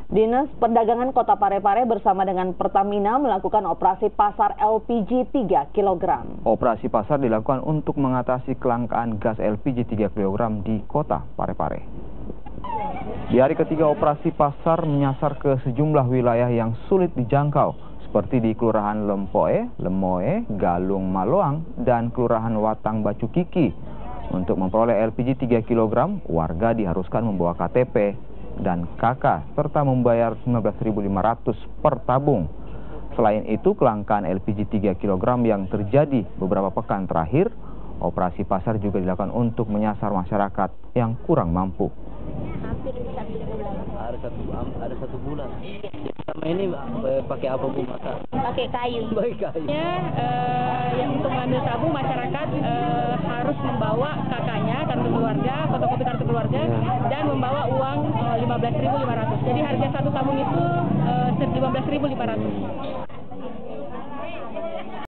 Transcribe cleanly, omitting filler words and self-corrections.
Dinas Perdagangan Kota Parepare bersama dengan Pertamina melakukan operasi pasar LPG 3 kg. Operasi pasar dilakukan untuk mengatasi kelangkaan gas LPG 3 kg di Kota Parepare. Di hari ketiga operasi pasar menyasar ke sejumlah wilayah yang sulit dijangkau, seperti di Kelurahan Lempoe, Lemoe, Galung Maloang, dan Kelurahan Watang Bacu Kiki. Untuk memperoleh LPG 3 kg, warga diharuskan membawa KTP dan KK, serta membayar 19.500 per tabung. Selain itu, kelangkaan LPG 3 kg yang terjadi beberapa pekan terakhir, operasi pasar juga dilakukan untuk menyasar masyarakat yang kurang mampu. Hampir 1 bulan. Ada satu bulan. Sama ini pakai apa Bu masak? Pakai kayu. Pakai kayu. Yang untuk mengambil tabung masyarakat harus membawa kakaknya, kartu keluarga, fotokopi kartu keluarga, dan membawa uang 15.500. Jadi harga satu tabung itu 15.500.